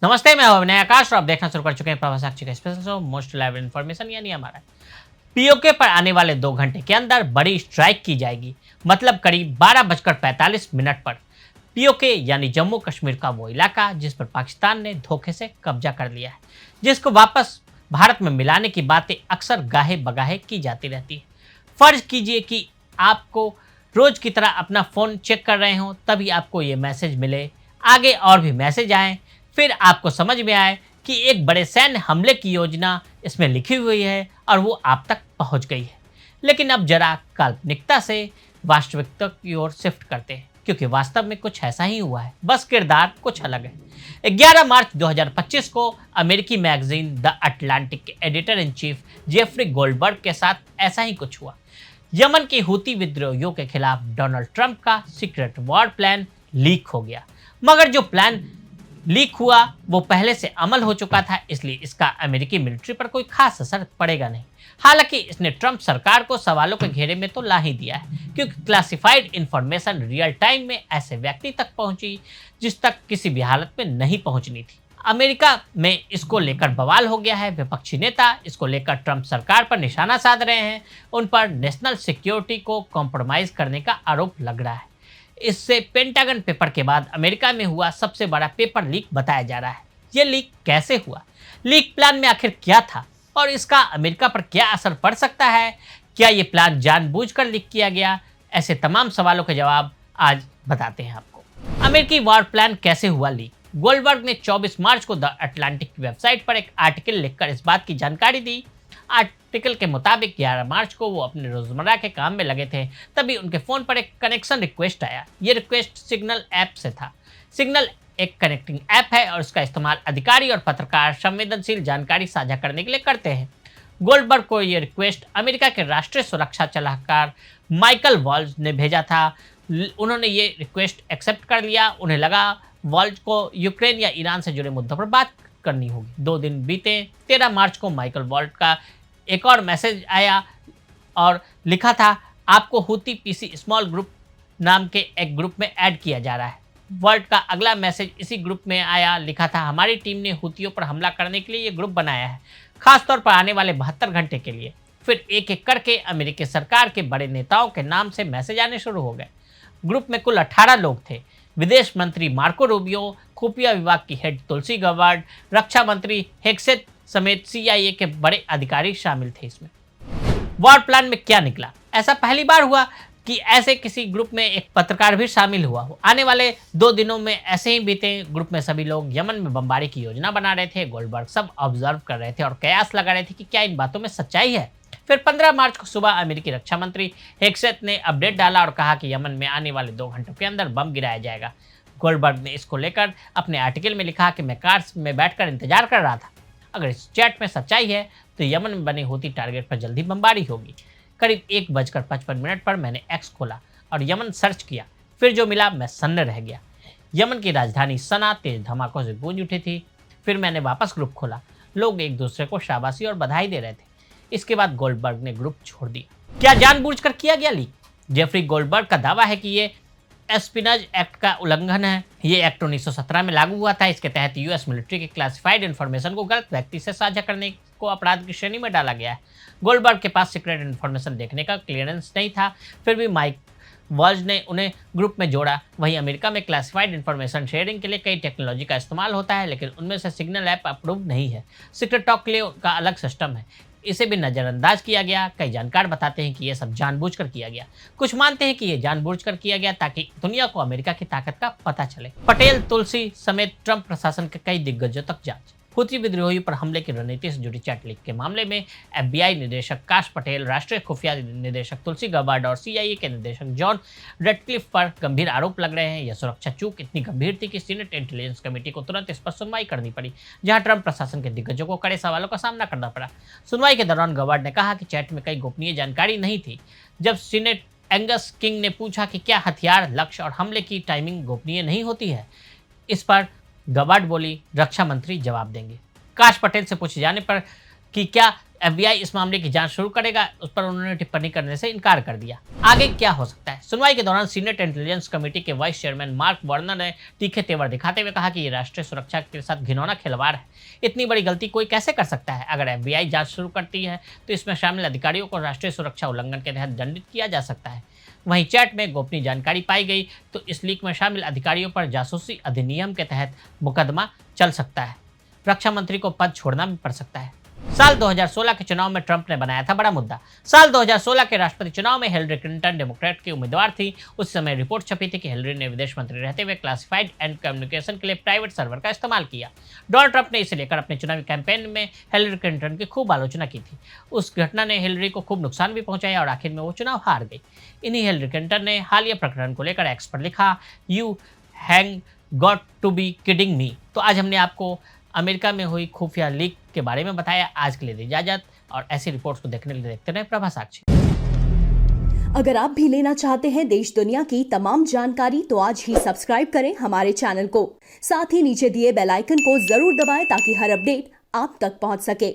नमस्ते, मैं अभिनय आकाश और आप देखना शुरू कर चुके हैं प्रभासाक्षी का special show most live information यानी हमारा पीओके पर आने वाले 2 घंटे के अंदर बड़ी स्ट्राइक की जाएगी। मतलब करीब 12:45 पर पीओके यानी जम्मू कश्मीर का वो इलाका जिस पर पाकिस्तान ने धोखे से कब्जा कर लिया है, जिसको वापस भारत में मिलाने की बातें अक्सर गाहे बगाहे की जाती रहती है। फर्ज कीजिए कि आपको रोज की तरह अपना फ़ोन चेक कर रहे हो, तभी आपको ये मैसेज मिले, आगे और भी मैसेज आए, फिर आपको समझ में आए कि एक बड़े सैन्य हमले की योजना इसमें लिखी हुई है और वो आप तक पहुंच गई है। लेकिन अब जरा काल्पनिकता से वास्तविकता की ओर शिफ्ट करते हैं, क्योंकि वास्तव में कुछ ऐसा ही हुआ है, बस किरदार कुछ अलग है। 11 मार्च 2025 को अमेरिकी मैगजीन द अटलांटिक के editor in chief Jeffrey Goldberg के साथ ऐसा ही कुछ हुआ। यमन के हूती विद्रोहियों के खिलाफ डोनाल्ड ट्रंप का सीक्रेट वॉर प्लान लीक हो गया। मगर जो प्लान लीक हुआ वो पहले से अमल हो चुका था, इसलिए इसका अमेरिकी मिलिट्री पर कोई खास असर पड़ेगा नहीं। हालांकि इसने ट्रंप सरकार को सवालों के घेरे में तो ला ही दिया है, क्योंकि क्लासिफाइड इंफॉर्मेशन रियल टाइम में ऐसे व्यक्ति तक पहुंची जिस तक किसी भी हालत में नहीं पहुंचनी थी। अमेरिका में इसको लेकर बवाल हो गया है। विपक्षी नेता इसको लेकर ट्रंप सरकार पर निशाना साध रहे हैं। उन पर नेशनल सिक्योरिटी को कॉम्प्रोमाइज करने का आरोप लग रहा है। इससे पेंटागन पेपर के बाद अमेरिका में हुआ सबसे बड़ा पेपर लीक बताया जा रहा है। ये लीक कैसे हुआ, लीक प्लान में आखिर क्या था और इसका अमेरिका पर क्या असर पड़ सकता है? क्या ये प्लान जानबूझकर लीक किया गया? ऐसे तमाम सवालों के जवाब आज बताते हैं आपको। अमेरिकी वॉर प्लान कैसे हुआ लीक? गोल्डबर्ग ने 24 मार्च को द अटलांटिक की वेबसाइट पर एक आर्टिकल लिखकर इस बात की जानकारी दी। आर्टिकल के मुताबिक 11 मार्च को वो अपने रोजमर्रा के काम में लगे थे, तभी उनके फ़ोन पर एक कनेक्शन रिक्वेस्ट आया। ये रिक्वेस्ट सिग्नल ऐप से था। सिग्नल एक कनेक्टिंग ऐप है और इसका इस्तेमाल अधिकारी और पत्रकार संवेदनशील जानकारी साझा करने के लिए करते हैं। गोल्डबर्ग को यह रिक्वेस्ट अमेरिका के राष्ट्रीय सुरक्षा सलाहकार माइकल वॉल्ज ने भेजा था। उन्होंने ये रिक्वेस्ट एक्सेप्ट कर लिया। उन्हें लगा वॉल्ज को यूक्रेन या ईरान से जुड़े मुद्दों पर बात करनी होगी। 2 दिन बीते। 13 मार्च को माइकल वॉल्ज का एक और मैसेज आया और लिखा था, आपको हूती पीसी स्मॉल ग्रुप नाम के एक ग्रुप में ऐड किया जा रहा है। वर्ल्ड का अगला मैसेज इसी ग्रुप में आया, लिखा था, हमारी टीम ने हूतियों पर हमला करने के लिए ये ग्रुप बनाया है, खासतौर पर आने वाले 72 घंटे के लिए। फिर एक एक करके अमेरिकी सरकार के बड़े नेताओं के नाम से मैसेज आने शुरू हो गए। ग्रुप में कुल 18 लोग थे। विदेश मंत्री मार्को रूबियो, खुफिया विभाग की हेड तुलसी गबार्ड, रक्षा मंत्री हेक्सेट समेत CIA के बड़े अधिकारी शामिल थे इसमें। वॉर प्लान में क्या निकला? ऐसा पहली बार हुआ कि ऐसे किसी ग्रुप में एक पत्रकार भी शामिल हुआ हो। आने वाले 2 दिनों में ऐसे ही बीते। ग्रुप में सभी लोग यमन में बमबारी की योजना बना रहे थे। गोल्डबर्ग सब ऑब्जर्व कर रहे थे और कयास लगा रहे थे कि क्या इन बातों में सच्चाई है। फिर 15 मार्च को सुबह अमेरिकी रक्षा मंत्री हेक्सेट ने अपडेट डाला और कहा कि यमन में आने वाले 2 घंटों के अंदर बम गिराया जाएगा। गोल्डबर्ग ने इसको लेकर अपने आर्टिकल में लिखा कि मैं कार में बैठकर इंतजार कर रहा था। अगर इस चैट में सच्चाई है तो यमन में बने हूती टारगेट पर जल्दी बमबारी होगी। करीब 1:55 पर मैंने एक्स खोला और यमन सर्च किया। फिर जो मिला मैं सन्न रह गया। यमन की राजधानी सना तेज धमाकों से गूंज उठी थी। फिर मैंने वापस ग्रुप खोला। लोग एक दूसरे को शाबाशी और बधाई दे रहे थे। इसके बाद गोल्डबर्ग ने ग्रुप छोड़ दिया। क्या जानबूझकर किया गया लीक? जेफरी गोल्डबर्ग का दावा है कि ये एस्पिनाज एक्ट का उल्लंघन है। ये एक्ट 1917 में लागू हुआ था। इसके तहत यूएस मिलिट्री के क्लासिफाइड इन्फॉर्मेशन को गलत व्यक्ति से साझा करने को अपराध की श्रेणी में डाला गया है। गोल्डबर्ग के पास सीक्रेट इन्फॉर्मेशन देखने का क्लियरेंस नहीं था, फिर भी माइक वॉल्ज ने उन्हें ग्रुप में जोड़ा। वहीं अमेरिका में क्लासिफाइड इन्फॉर्मेशन शेयरिंग के लिए कई टेक्नोलॉजी का इस्तेमाल होता है, लेकिन उनमें से सिग्नल ऐप अप्रूव नहीं है। सीक्रेट टॉक के लिए उनका अलग सिस्टम है। इसे भी नज़रअंदाज किया गया। कई जानकार बताते हैं कि यह सब जानबूझकर किया गया। कुछ मानते हैं कि यह जानबूझकर किया गया ताकि दुनिया को अमेरिका की ताकत का पता चले। पटेल, तुलसी समेत ट्रंप प्रशासन के कई दिग्गजों तक जांच। हूती विद्रोहियों पर हमले की रणनीति से जुड़ी चैट लीक के मामले में FBI निदेशक काश पटेल, राष्ट्रीय खुफिया निदेशक तुलसी गबार्ड और CIA के निदेशक जॉन रेडक्लिफ पर गंभीर आरोप लग रहे हैं। यह सुरक्षा चूक इतनी गंभीर थी कि सीनेट इंटेलिजेंस कमेटी को तुरंत इस पर सुनवाई करनी पड़ी, जहां ट्रंप प्रशासन के दिग्गजों को कड़े सवालों का सामना करना पड़ा। सुनवाई के दौरान गबार्ड ने कहा कि चैट में कई गोपनीय जानकारी नहीं थी। जब सीनेट एंगस किंग ने पूछा कि क्या हथियार, लक्ष्य और हमले की टाइमिंग गोपनीय नहीं होती है, इस पर गबार्ड बोली, रक्षा मंत्री जवाब देंगे। काश पटेल से पूछे जाने पर कि क्या एफबीआई इस मामले की जांच शुरू करेगा, उस पर उन्होंने टिप्पणी करने से इनकार कर दिया। आगे क्या हो सकता है? सुनवाई के दौरान सीनेट इंटेलिजेंस कमेटी के वाइस चेयरमैन मार्क वार्नर ने तीखे तेवर दिखाते हुए कहा कि ये राष्ट्रीय सुरक्षा के साथ घिनौना खिलवाड़ है। इतनी बड़ी गलती कोई कैसे कर सकता है? अगर एफबीआई जांच शुरू करती है तो इसमें शामिल अधिकारियों को राष्ट्रीय सुरक्षा उल्लंघन के तहत दंडित किया जा सकता है। वहीं चैट में गोपनीय जानकारी पाई गई तो इस लीक में शामिल अधिकारियों पर जासूसी अधिनियम के तहत मुकदमा चल सकता है। रक्षा मंत्री को पद छोड़ना भी पड़ सकता है। साल 2016 के चुनाव में ट्रंप ने बनाया था बड़ा मुद्दा। साल 2016 के राष्ट्रपति चुनाव में हिलरी क्लिंटन डेमोक्रेट की उम्मीदवार थी। उस समय रिपोर्ट छपी थी कि हिलरी ने विदेश मंत्री रहते हुए क्लासिफाइड एंड कम्युनिकेशन के लिए प्राइवेट सर्वर का इस्तेमाल किया। डोनाल्ड ट्रंप ने इसे लेकर अपने चुनावी कैंपेन में हिलरी क्लिंटन की खूब आलोचना की थी। उस घटना ने हिलरी को खूब नुकसान भी पहुंचाया और आखिर में वो चुनाव हार गई। इन्हीं हिलरी क्लिंटन ने हालिया प्रकरण को लेकर एक्स पर लिखा, यू हैंग got to be kidding me. तो आज हमने आपको अमेरिका में हुई खुफिया लीक के बारे में बताया। आज के लिए दी इजाजत और ऐसी रिपोर्ट्स को देखने के लिए देखते रहे प्रभा साक्षी। अगर आप भी लेना चाहते हैं देश दुनिया की तमाम जानकारी तो आज ही सब्सक्राइब करें हमारे चैनल को। साथ ही नीचे दिए बेल आइकन को जरूर दबाएं ताकि हर अपडेट आप तक पहुंच सके।